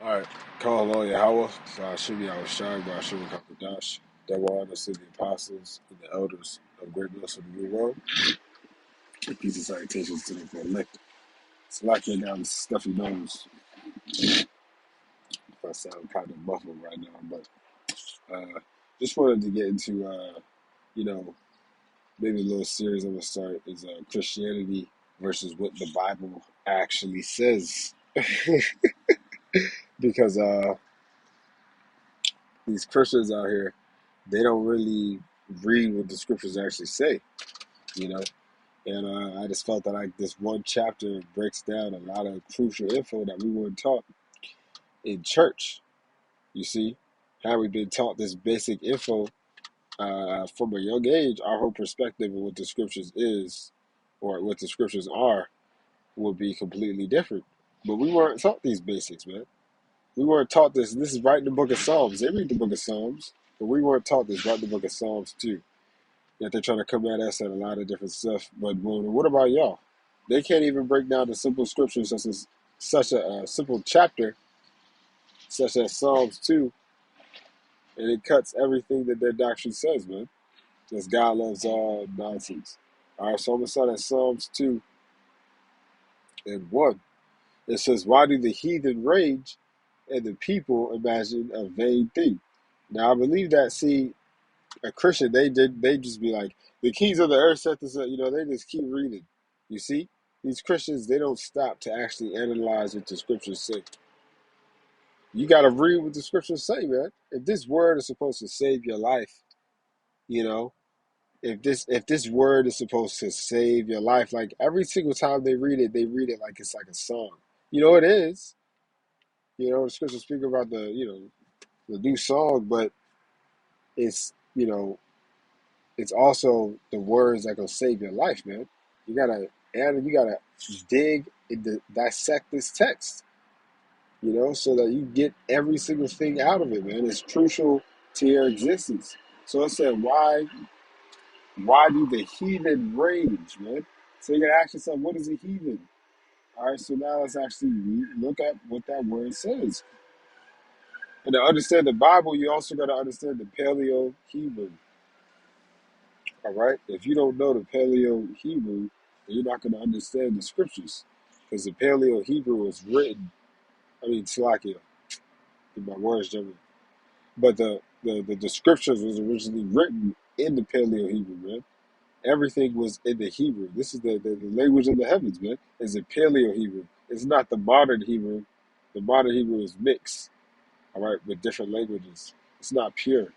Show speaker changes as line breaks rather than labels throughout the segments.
All right. Call on Yahweh. Shimmy, I was shy by Shimmy Kakadash. That were honest to the apostles and the elders of great mills of the new world. And peace and salutations to them for elect. It's like right now, this stuffy nose. If I sound kind of muffled right now, but just wanted to get into, you know, maybe a little series I'm going to start is Christianity versus what the Bible actually says. Because these Christians out here, they don't really read what the scriptures actually say, you know. And I just felt that like this one chapter breaks down a lot of crucial info that we weren't taught in church. You see, how we've been taught this basic info from a young age. Our whole perspective of what the scriptures is, or what the scriptures are, will be completely different. But we weren't taught these basics, man. We weren't taught this. This is right in the book of Psalms. They read the book of Psalms, but we weren't taught this right in the book of Psalms too. Yet they're trying to come at us at a lot of different stuff. But what about y'all? They can't even break down the simple scriptures such a simple chapter, such as Psalms 2, and it cuts everything that their doctrine says, man. Because God loves all nonsense. All right, so I'm going to start at Psalms 2 and 1. It says, "Why do the heathen rage and the people imagine a vain thing?" Now, I believe that, see, a Christian, they just be like, the kings of the earth set this up, they just keep reading. You see? These Christians, they don't stop to actually analyze what the scriptures say. You got to read what the scriptures say, man. If this word is supposed to save your life, you know, if this word is supposed to save your life, like every single time they read it like it's like a song. It is. The scriptures speak about the new song, but it's, it's also the words that gonna save your life, man. You gotta dig and dissect this text, so that you get every single thing out of it, man. It's crucial to your existence. So it said, why do the heathen rage, man? So you gotta ask yourself, what is a heathen? All right, so now let's actually look at what that word says. And to understand the Bible, you also gotta understand the Paleo Hebrew. All right. If you don't know the Paleo Hebrew, then you're not going to understand the scriptures, because the Paleo Hebrew was written. I mean, Slakia, get my words jumbled. But the scriptures was originally written in the Paleo Hebrew, man. Everything was in the Hebrew. This is the language of the heavens, man. It's a Paleo Hebrew. It's not the modern Hebrew. The modern Hebrew is mixed, all right, with different languages. It's not pure.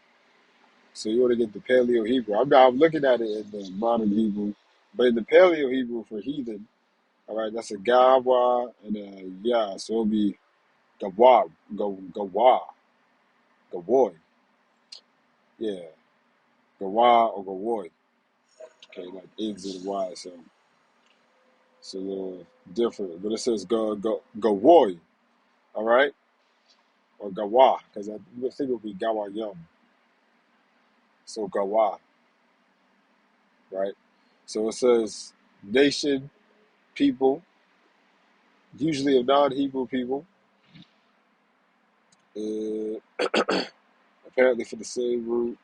So you want to get the Paleo Hebrew. I'm looking at it in the modern Hebrew, but in the Paleo Hebrew for heathen, all right, that's a Gawa and a Ya. So it'll be Gawa, Gawa, Gawoy. Yeah, Gawa or Gawoy. Okay, like N's and Y. So it's a little different. But it says Gawoy, all right, or Gawa, because I think it would be Gawa Yum. So Gawa, right? So it says nation, people, usually of non-Hebrew people. Uh, apparently for the same root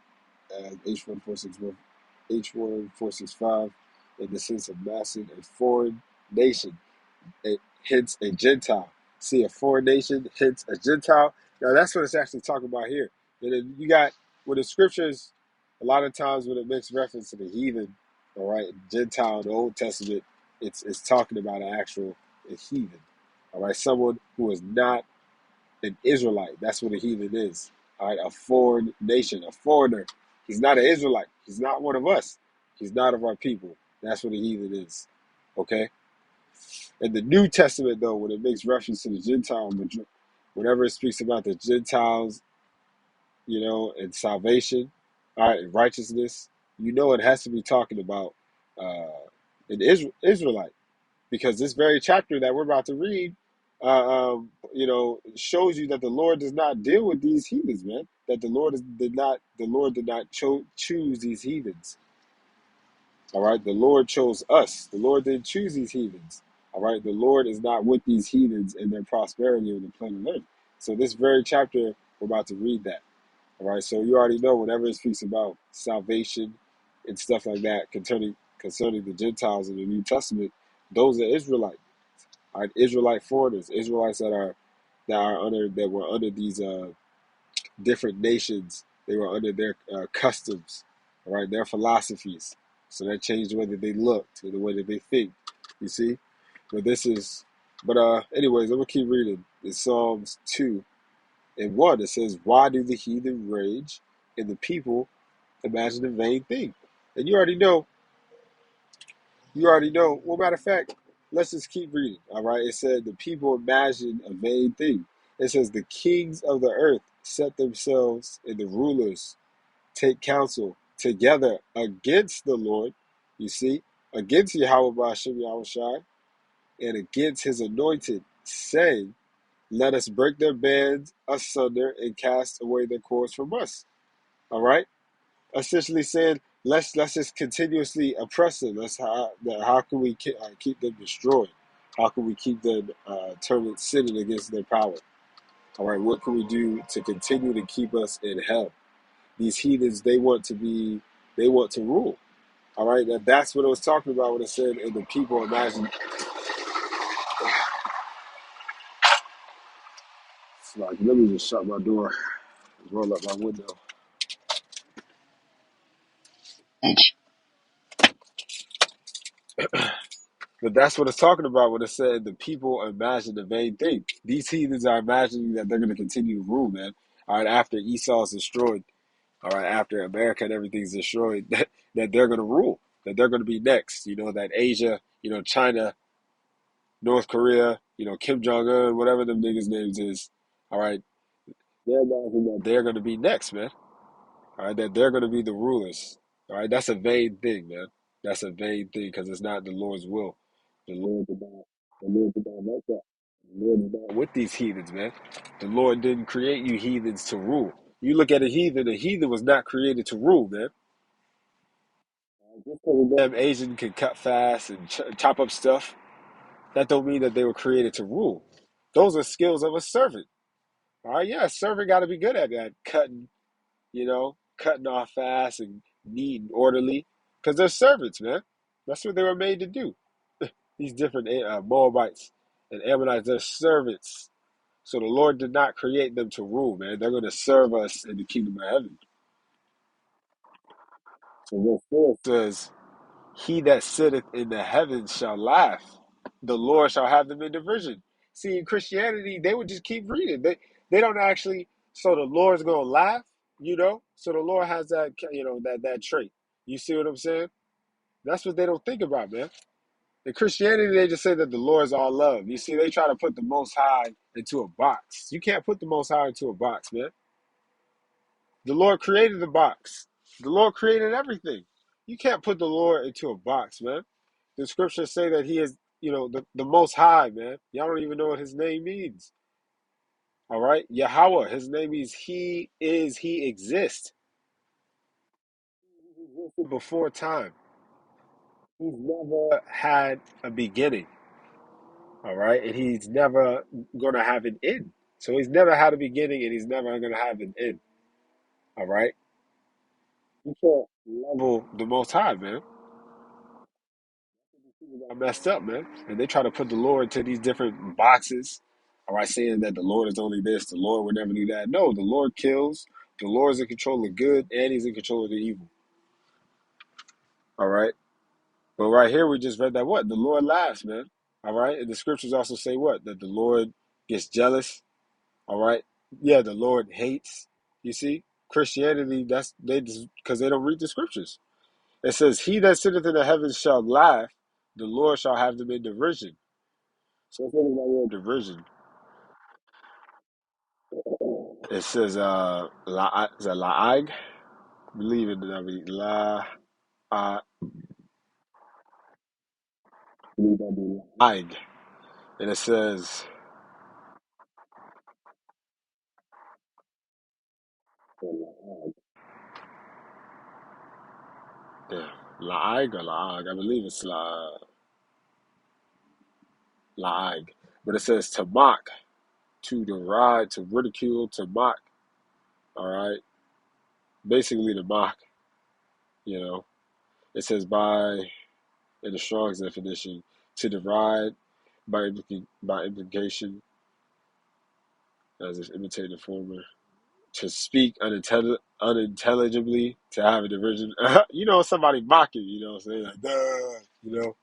as H1465 in the sense of massing a foreign nation, hence a Gentile. See, a foreign nation, hence a Gentile. Now that's what it's actually talking about here. And then you got, with the scriptures, a lot of times when it makes reference to the heathen, all right, Gentile in the Old Testament, it's talking about an actual heathen, all right, someone who is not an Israelite. That's what a heathen is. All right, a foreign nation, a foreigner. He's not an Israelite. He's not one of us. He's not of our people. That's what a heathen is. Okay? In the New Testament, though, when it makes reference to the Gentile, whenever it speaks about the Gentiles, and salvation, all right, and righteousness, it has to be talking about an Israelite. Because this very chapter that we're about to read, shows you that the Lord does not deal with these heathens, man. That the Lord did not choose these heathens. All right, the Lord chose us. The Lord didn't choose these heathens. All right, the Lord is not with these heathens in their prosperity on the planet Earth. So this very chapter, we're about to read that. All right. So you already know whenever it speaks about salvation and stuff like that concerning the Gentiles in the New Testament, those are Israelites, are Israelite foreigners, Israelites that were under these different nations. They were under their customs, all right, their philosophies. So that changed the way that they looked and the way that they think. You see, but anyways, I'm gonna keep reading. In Psalms 2:1, it says, "Why do the heathen rage, and the people imagine a vain thing?" And you already know. You already know. Well, matter of fact, let's just keep reading. All right. It said the people imagine a vain thing. It says the kings of the earth set themselves, and the rulers take counsel together against the Lord. You see, against Yahweh Ba'ashem Yahushai, and against his anointed, saying, "Let us break their bands asunder and cast away their cords from us." All right, essentially saying, let's just continuously oppress them. How can we keep them destroyed? How can we keep them turning sinning against their power? All right, what can we do to continue to keep us in hell? These heathens, they want to rule. All right, that's what it was talking about when it said, and the people imagine. It's like, let me just shut my door, roll up my window. But that's what it's talking about when it said the people imagine the vain thing. These heathens are imagining that they're going to continue to rule, man. All right, after Esau's destroyed, all right, after America and everything's destroyed, that they're going to rule, that they're going to be next. You know, that Asia, you know, China, North Korea, you know, Kim Jong Un, whatever them niggas' names is. All right, they're imagining that they're going to be next, man. All right, that they're going to be the rulers. All right, that's a vain thing, man. That's a vain thing because it's not the Lord's will. The Lord did not. The Lord did not like that. The Lord is not with these heathens, man. The Lord didn't create you heathens to rule. You look at a heathen was not created to rule, man. Just because a damn Asian can cut fast and chop up stuff, that don't mean that they were created to rule. Those are skills of a servant. All right, yeah, a servant got to be good at that, cutting off fast and neat and orderly, because they're servants, man. That's what they were made to do. These different Moabites and Ammonites, they're servants. So the Lord did not create them to rule, man. They're going to serve us in the kingdom of heaven. So verse 4 says, "He that sitteth in the heavens shall laugh. The Lord shall have them in derision." See, in Christianity, they would just keep reading. They don't actually. So the Lord's gonna laugh, you know. So the Lord has that, that trait. You see what I'm saying? That's what they don't think about, man. In Christianity, they just say that the Lord's all love. You see, they try to put the Most High into a box. You can't put the Most High into a box, man. The Lord created the box. The Lord created everything. You can't put the Lord into a box, man. The scriptures say that he is, the most high, man. Y'all don't even know what his name means. All right? Yahweh, his name means he exists. He existed before time. He's never had a beginning. All right? And he's never going to have an end. So he's never had a beginning and he's never going to have an end. All right? You can't level the most high, man. People got messed up, man. And they try to put the Lord into these different boxes. All right, saying that the Lord is only this, the Lord would never do that. No, the Lord kills. The Lord is in control of good, and He's in control of the evil. All right. But right here, we just read that what? The Lord laughs, man. All right. And the scriptures also say what? That the Lord gets jealous. All right. Yeah, the Lord hates. You see, Christianity, that's they just because they don't read the scriptures. It says, "He that sitteth in the heavens shall laugh, the Lord shall have them in derision." So it's really that word derision. It says is that la'ag? I believe in that be la I believe that be la'ag. And it says yeah, la'ag or la'ag. I believe it's la'ag. But it says to mock. to deride, to ridicule, to mock. All right, basically to mock. You know, it says by in the Strong's definition to deride by implication as if imitating the former, to speak unintelligibly, to have a diversion. You know, somebody mocking. You know, saying like duh. You know,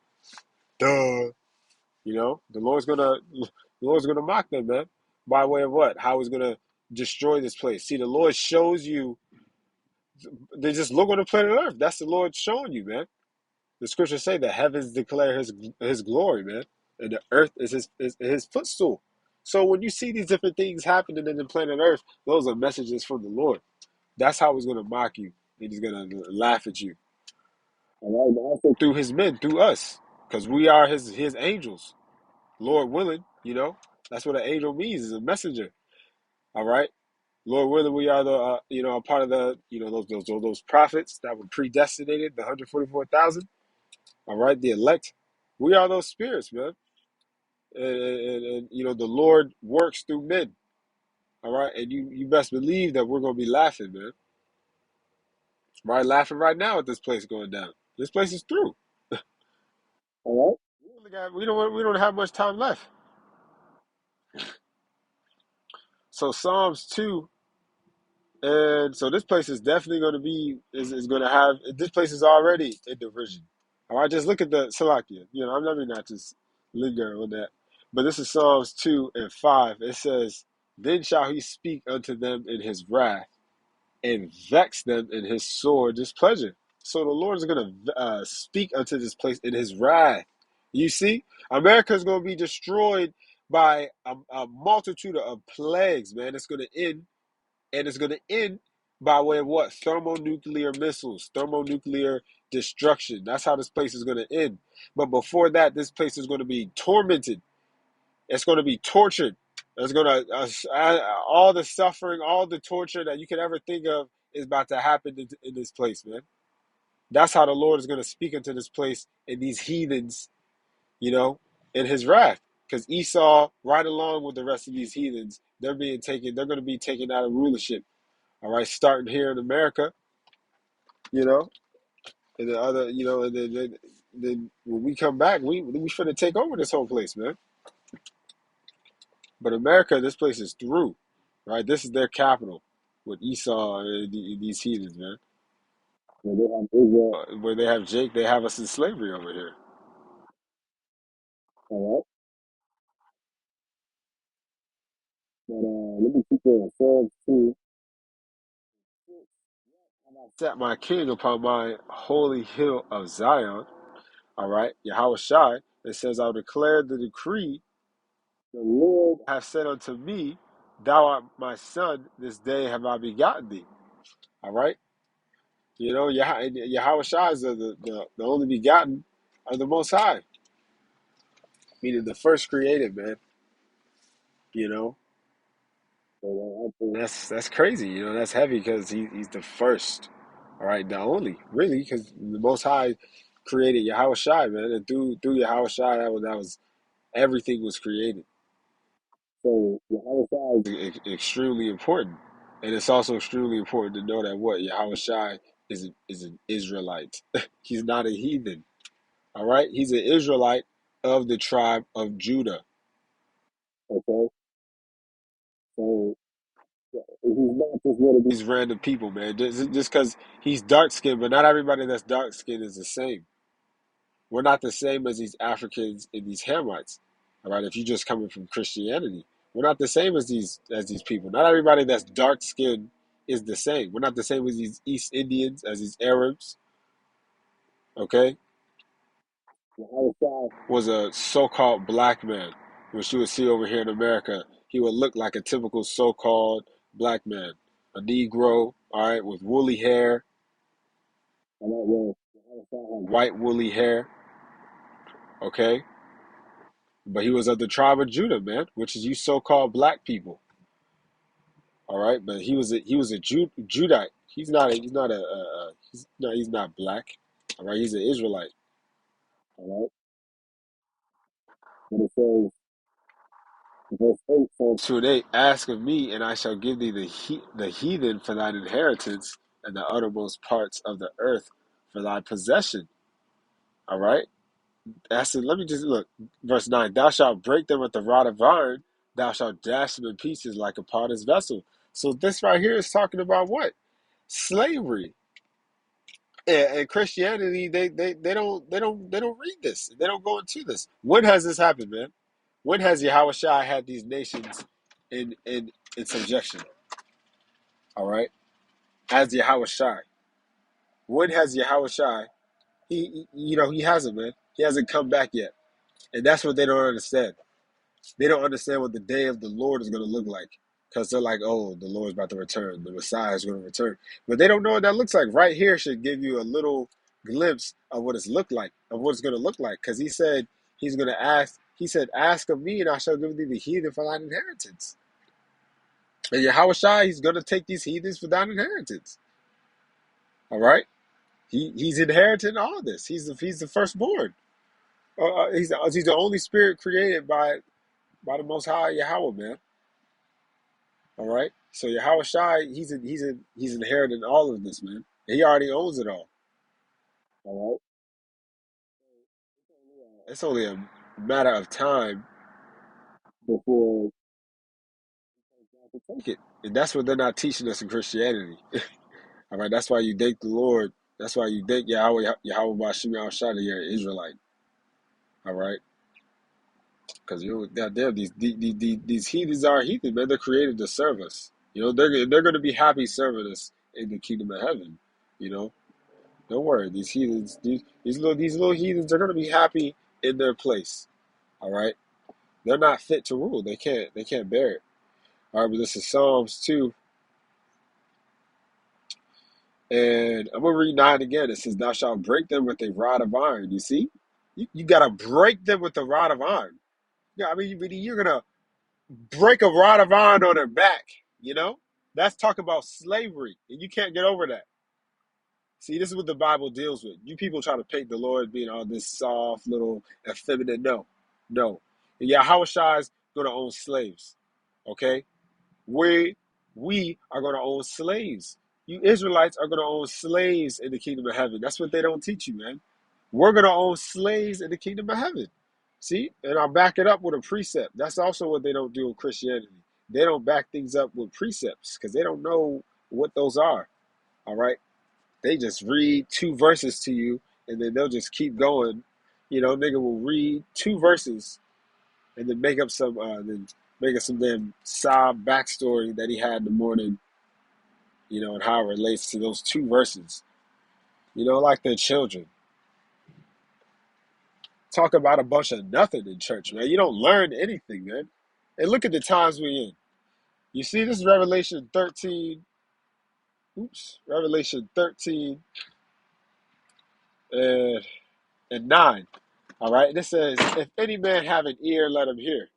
duh. You know, the Lord's gonna mock them, man. By way of what? How he's gonna destroy this place. See, the Lord shows you. They just look on the planet Earth. That's the Lord showing you, man. The scriptures say the heavens declare His glory, man, and the earth is His footstool. So when you see these different things happening in the planet Earth, those are messages from the Lord. That's how He's gonna mock you, and He's gonna laugh at you. All right, also through His men, through us, because we are His angels. Lord willing, that's what an angel means, is a messenger. All right, Lord willing, we are the a part of the those prophets that were predestinated, the 144,000. All right, the elect. We are those spirits, man. And the Lord works through men. All right, and you best believe that we're gonna be laughing, man. Right, laughing right now at this place going down. This place is through. All right, we don't have much time left. So Psalms 2. And so this place is definitely going to be is going to have this place is already in division. All right, just look at the Salakia. I'm not just linger on that. But this is Psalms 2 and 5. It says, "Then shall he speak unto them in his wrath, and vex them in his sore displeasure." So the Lord is going to speak unto this place in his wrath. You see, America is going to be destroyed by a multitude of plagues, man. It's going to end, and it's going to end by way of what? Thermonuclear missiles, thermonuclear destruction. That's how this place is going to end. But before that, this place is going to be tormented. It's going to be tortured. It's going to all the suffering, all the torture that you could ever think of is about to happen in this place, man. That's how the Lord is going to speak into this place and these heathens, in His wrath. Because Esau, right along with the rest of these heathens, they're being taken. They're going to be taken out of rulership. All right, starting here in America, you know, and the other, and then when we come back, we finna take over this whole place, man. But America, this place is through, right? This is their capital with Esau and these heathens, man. Where they have Israel, where they have Jake, they have us in slavery over here. All right, but let me keep going. Psalms 2. Set my king upon my holy hill of Zion. All right, Yahweh Shai. It says, "I'll declare the decree. The Lord hath said unto me, Thou art my son, this day have I begotten thee." All right? Yahweh Shai is the only begotten of the Most High, meaning the first created, man. You know? So that's crazy. That's heavy because he's the first. All right? The only, really, because the Most High created Yahweh Shai, man. And through Yahweh Shai, that was everything was created. So Yahweh Shai is extremely important, and it's also extremely important to know that what Yahweh Shai is an Israelite. He's not a heathen. All right, he's an Israelite of the tribe of Judah. Okay, so he's not just one of these random people, man. Just because he's dark skinned, but not everybody that's dark skinned is the same. We're not the same as these Africans and these Hamites. All right, if you're just coming from Christianity, we're not the same as these people. Not everybody that's dark skinned is the same. We're not the same as these East Indians, as these Arabs. Okay, was a so-called black man, which you would see over here in America. He would look like a typical so-called black man, a Negro, all right, with woolly hair, white woolly hair. Okay, but he was of the tribe of Judah, man, which is you so-called black people. All right, but he was a Judite. He's not black. All right, he's an Israelite. All right, but it says Verse 8 says, 2 and 8, ask of me, and I shall give thee the heathen for thine inheritance, and the uttermost parts of the earth for thy possession. All right? That's it. Let me just look. Verse 9, thou shalt break them with the rod of iron, thou shalt dash them in pieces like a potter's vessel. So this right here is talking about what? Slavery. And Christianity, they don't read this. They don't go into this. When has this happened, man? When has Yahweh Shai had these nations in subjection? All right, as Yahweh Shai. When has Yahweh Shai? He hasn't, man. He hasn't come back yet, and that's what they don't understand. They don't understand what the day of the Lord is going to look like, because they're like, oh, the Lord's about to return. The Messiah is going to return, but they don't know what that looks like. Right here should give you a little glimpse of what it's looked like, of what it's going to look like, because he said he's going to ask. He said, "Ask of me, and I shall give thee the heathen for thine inheritance." And Yahweh Shai, he's going to take these heathens for thine inheritance. All right. He's inheriting all this. He's the firstborn. He's the only spirit created by the Most High Yahweh, man. All right. So Yahweh Shai, he's inheriting all of this, man. He already owns it all. All right. It's only a matter of time before we take it, and that's what they're not teaching us in Christianity. All right. That's why you thank the Lord. That's why you thank Yahweh Bashim Yahweh Shai that you're an Israelite. All right. Because goddamn, these heathens are heathen, man. They're created to serve us. They're going to be happy serving us in the kingdom of heaven. You know, don't worry. These heathens, these little heathens, are going to be happy in their place. All right, they're not fit to rule. They can't bear it. All right, but this is Psalms 2, and I'm gonna read 9 again. It says, "Thou shalt break them with a rod of iron." You see, you gotta break them with a rod of iron. Yeah, I mean, you're gonna break a rod of iron on their back. You know, that's talking about slavery, and you can't get over that. See, this is what the Bible deals with. You people try to paint the Lord being all this soft, little, effeminate. No, no. Yahweh Shai is going to own slaves. Okay, we are going to own slaves. You Israelites are going to own slaves in the kingdom of heaven. That's what they don't teach you, man. We're going to own slaves in the kingdom of heaven. See, and I'll back it up with a precept. That's also what they don't do in Christianity. They don't back things up with precepts because they don't know what those are. All right. They just read two verses to you and then they'll just keep going. Nigga will read two verses and then make up some damn sob backstory that he had in the morning, and how it relates to those two verses. Like their children. Talk about a bunch of nothing in church, man. You don't learn anything, man. And look at the times we're in. You see, this is Revelation 13. Oops. Revelation 13 and 9. All right. And it says, if any man have an ear, let him hear.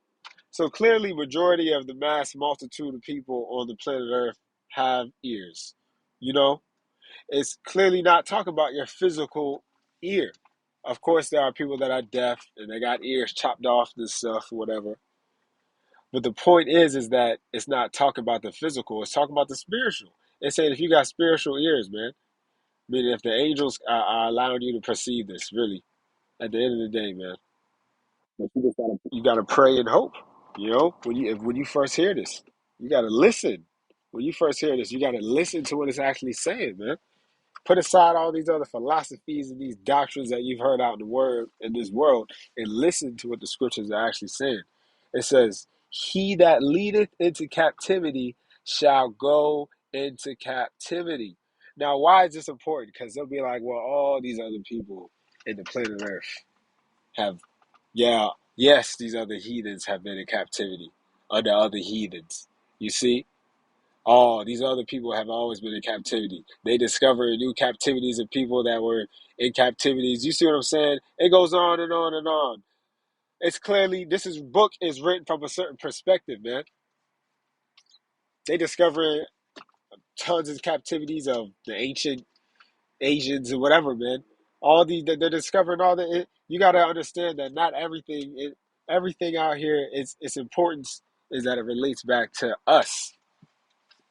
So clearly, majority of the mass multitude of people on the planet Earth have ears. You know, it's clearly not talking about your physical ear. Of course, there are people that are deaf and they got ears chopped off and stuff, whatever. But the point is that it's not talking about the physical. It's talking about the spiritual. It's saying if you got spiritual ears, man, meaning if the angels are allowing you to perceive this, really, at the end of the day, man. But you gotta pray and hope. When you first hear this, you gotta listen. When you first hear this, you gotta listen to what it's actually saying, man. Put aside all these other philosophies and these doctrines that you've heard out in this world, and listen to what the scriptures are actually saying. It says, "He that leadeth into captivity shall go into captivity." Now, why is this important? Because they'll be like, "Well, all these other people in the planet Earth have, yeah, yes, these other heathens have been in captivity under other heathens. You see? Oh, these other people have always been in captivity. They discover new captivities of people that were in captivities. You see what I'm saying? It goes on and on and on. It's clearly book is written from a certain perspective, man. They discover tons of captivities of the ancient Asians and whatever, man. All these they're discovering you got to understand that not everything out here is it's important. is that it relates back to us.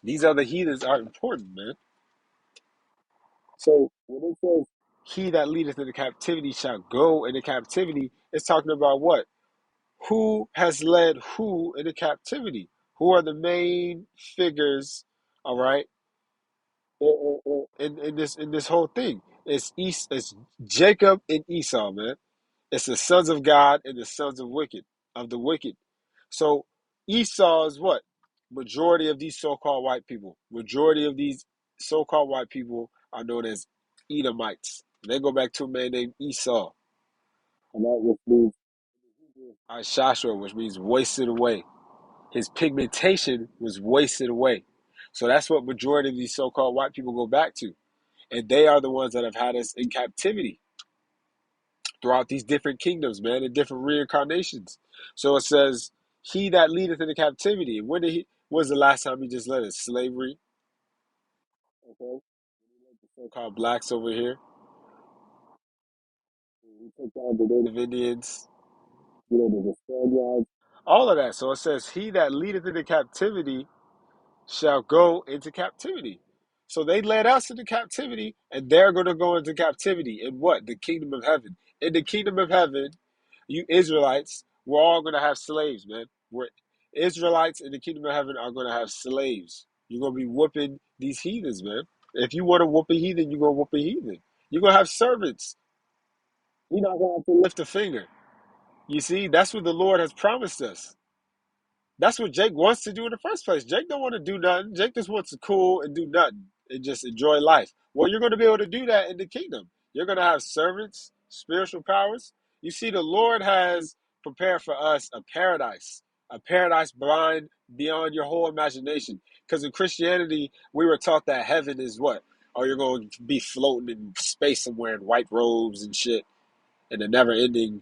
These other heathens are important, man. So when it says, "He that leadeth into captivity shall go into captivity," it's talking about what? Who has led who into captivity? Who are the main figures? All right, in this whole thing, it's Jacob and Esau, man. It's the sons of God and the sons of the wicked. So Esau is what? Majority of these so-called white people. Majority of these so-called white people are known as Edomites. They go back to a man named Esau. And that which means Ashashua, which means wasted away. His pigmentation was wasted away. So that's what majority of these so-called white people go back to. And they are the ones that have had us in captivity throughout these different kingdoms, man, and different reincarnations. So it says, "He that leadeth into captivity." And when did he? Was the last time he just led us? Slavery. Okay. The so-called blacks over here. We took down the Native Indians. The Spaniards. All of that. So it says, "He that leadeth into captivity shall go into captivity." So they led us into captivity, and they're going to go into captivity in what? The kingdom of heaven. In the kingdom of heaven, you Israelites, we're all going to have slaves, man. We're Israelites in the kingdom of heaven are going to have slaves. You're going to be whooping these heathens, man. If you want to whoop a heathen, you're going to whoop a heathen. You're going to have servants. You're not going to have to lift a finger. You see, that's what the Lord has promised us. That's what Jake wants to do in the first place. Jake don't want to do nothing. Jake just wants to cool and do nothing and just enjoy life. Well, you're going to be able to do that in the kingdom. You're going to have servants, spiritual powers. You see, the Lord has prepared for us a paradise blind beyond your whole imagination. Because in Christianity, we were taught that heaven is what? Oh, you're going to be floating in space somewhere in white robes and shit, and a never-ending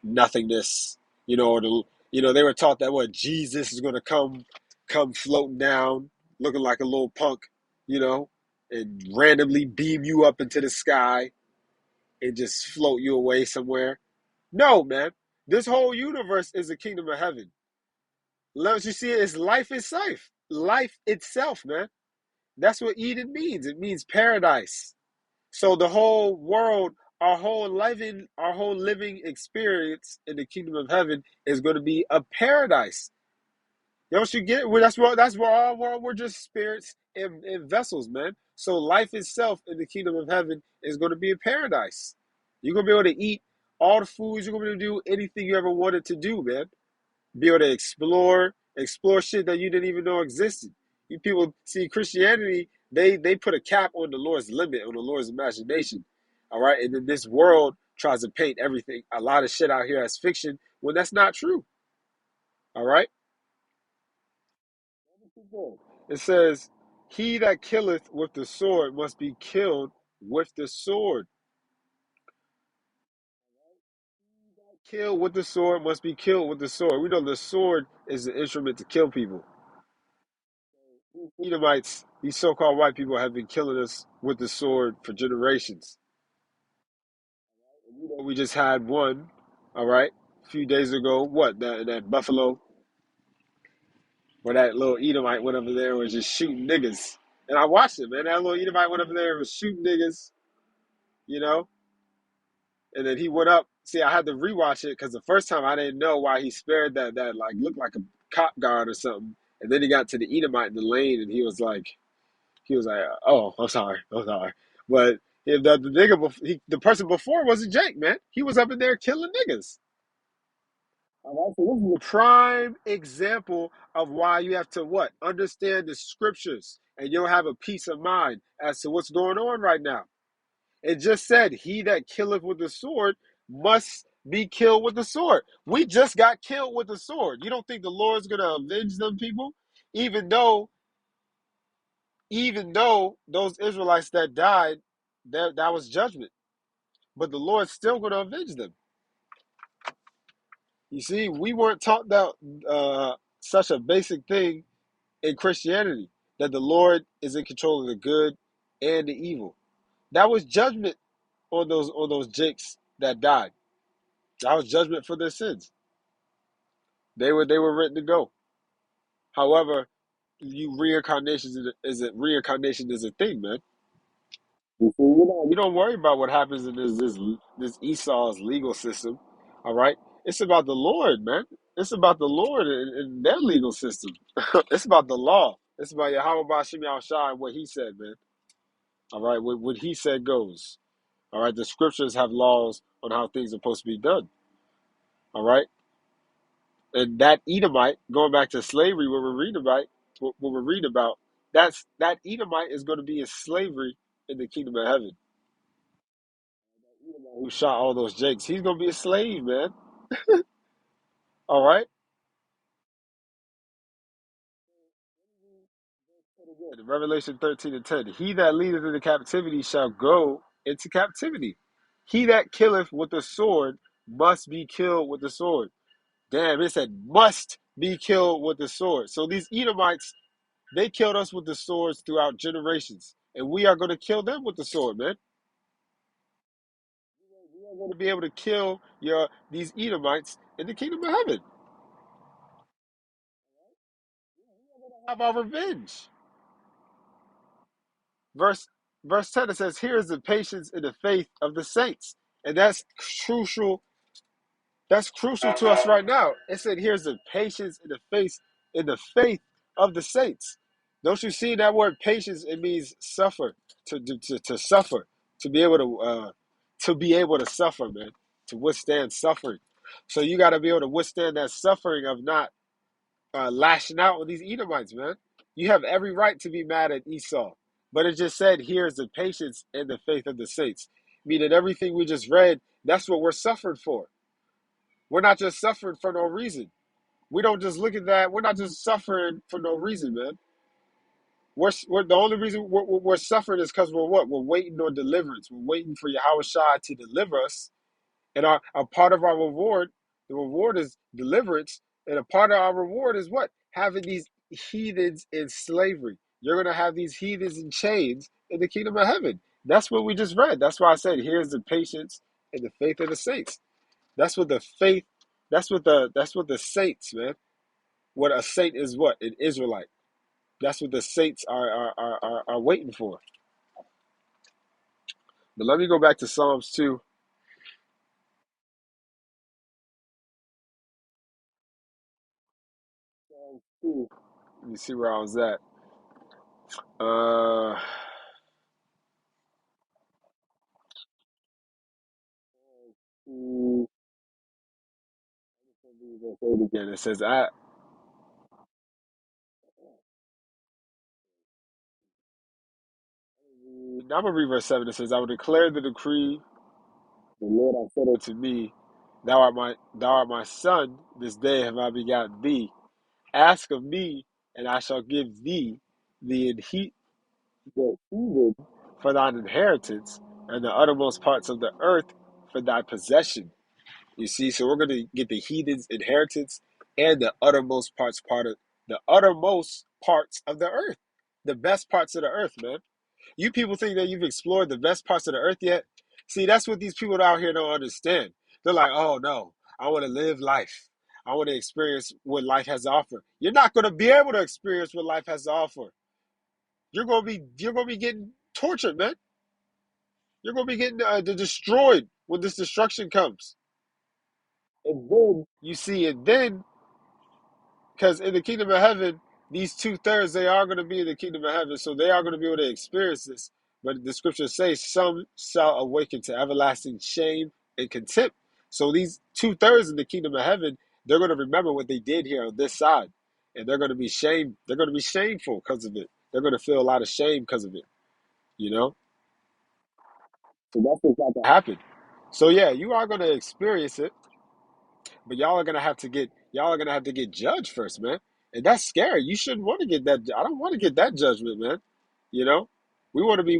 nothingness. They were taught that what Jesus is going to come floating down, looking like a little punk, you know, and randomly beam you up into the sky and just float you away somewhere. No, man, this whole universe is a kingdom of heaven. Let you see it, it's life itself, man. That's what Eden means. It means paradise. So the whole world, our whole living experience in the kingdom of heaven is going to be a paradise. Don't you get it? Well, that's what our world, we're just spirits in vessels, man. So life itself in the kingdom of heaven is going to be a paradise. You're gonna be able to eat all the foods. You're gonna be able to do anything you ever wanted to do, man. Be able to explore shit that you didn't even know existed. You people see Christianity, they put a cap on the Lord's limit, on the Lord's imagination. All right. And then this world tries to paint everything, a lot of shit out here as fiction when that's not true. All right. It says, "He that killeth with the sword must be killed with the sword." Kill with the sword must be killed with the sword. We know the sword is an instrument to kill people. Edomites, these so-called white people, have been killing us with the sword for generations. We just had one, all right, a few days ago. What that Buffalo, where that little Edomite went over there and was just shooting niggas, and I watched it, man. That little Edomite went over there and was shooting niggas, you know, and then he went up. See, I had to rewatch it because the first time I didn't know why he spared that like looked like a cop guard or something, and then he got to the Edomite in the lane, and he was like, "Oh, I'm sorry, I'm sorry." But if the nigga, the person before wasn't Jake, man. He was up in there killing niggas. All right, so this is a prime example of why you have to what? Understand the scriptures, and you'll have a peace of mind as to what's going on right now. It just said, "He that killeth with the sword must be killed with the sword." We just got killed with the sword. You don't think the Lord's gonna avenge them people, even though even though those Israelites that died, that was judgment. But the Lord's still going to avenge them. You see, we weren't taught that such a basic thing in Christianity, that the Lord is in control of the good and the evil. That was judgment on those jakes that died. That was judgment for their sins. They were written to go. However, you reincarnation is a thing, man. You see, you don't worry about what happens in this Esau's legal system. All right, it's about the Lord, man. It's about the Lord and their legal system. It's about the law. It's about Yahweh Bashim Shai and what he said, man. All right, what he said goes. All right, the scriptures have laws on how things are supposed to be done. All right, and that Edomite, going back to slavery, what we're reading about, that Edomite is going to be in slavery in the kingdom of heaven. Who shot all those jakes? He's going to be a slave, man. All right. Revelation 13:10. He that leadeth into captivity shall go into captivity. He that killeth with the sword must be killed with the sword. Damn, it said must be killed with the sword. So these Edomites, they killed us with the swords throughout generations. And we are going to kill them with the sword, man. We are going to be able to kill these Edomites in the kingdom of heaven. Have our revenge. Verse verse 10, it says, here is the patience and the faith of the saints. And crucial. That's crucial to us right now. It said, here's the patience in the faith of the saints. Don't you see that word patience? It means suffer, to suffer, to be able to suffer, man, to withstand suffering. So you got to be able to withstand that suffering of not lashing out on these Edomites, man. You have every right to be mad at Esau. But it just said, here's the patience and the faith of the saints. Meaning everything we just read, that's what we're suffering for. We're not just suffering for no reason. We don't just look at that. We're not just suffering for no reason, man. We're the only reason we're suffering is because we're what? We're waiting on deliverance. We're waiting for Yahweh Shai to deliver us. And a part of our reward, the reward is deliverance. And a part of our reward is what? Having these heathens in slavery. You're going to have these heathens in chains in the kingdom of heaven. That's what we just read. That's why I said, here's the patience and the faith of the saints. That's what the faith, that's what the saints, man. What a saint is what? An Israelite. That's what the saints are waiting for. But let me go back to Psalms 2. Let me see where I was at. Uh, again, it says, I'm going to read verse 7. It says, I will declare the decree. The Lord hath said unto me, thou art my son, this day have I begotten thee. Ask of me, and I shall give thee the heathen for thine inheritance, and the uttermost parts of the earth for thy possession. You see, so we're going to get the heathen's inheritance and the uttermost parts of the earth, the best parts of the earth, man. You people think that you've explored the best parts of the earth yet? See, that's what these people out here don't understand. They're like, oh no, I want to live life. I want to experience what life has to offer. You're not going to be able to experience what life has to offer. You're gonna be getting tortured, man. You're gonna be getting destroyed when this destruction comes. And then you see it then, because in the kingdom of heaven, these 2/3 they are going to be in the kingdom of heaven, so they are going to be able to experience this. But the scriptures say some shall awaken to everlasting shame and contempt. So these 2/3 in the kingdom of heaven, they're going to remember what they did here on this side, and they're going to be shamed. They're going to be shameful because of it. They're going to feel a lot of shame because of it. You know. So that's what's about to happen. So yeah, you are going to experience it, but y'all are gonna have to get judged first, man. And that's scary. You shouldn't want to get that. I don't want to get that judgment, man. You know, we want to be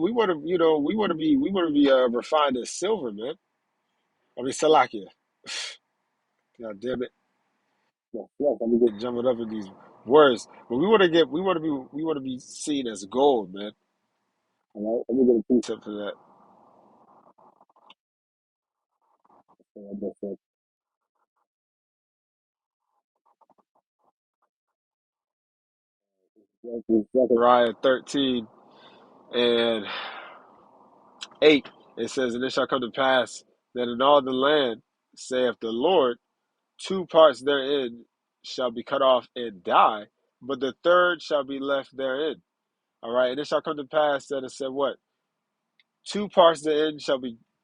refined as silver, man. I mean, Salakia. God damn it. Yes, yes, I'm getting jumbled up in these words, but we want to be seen as gold, man. All right, let me get a piece up for that. Zechariah 13 and 8, it says, "And it shall come to pass that in all the land, saith the Lord, two parts therein shall be cut off and die, but the third shall be left therein." All right, and it shall come to pass that it said what? Two parts therein shall be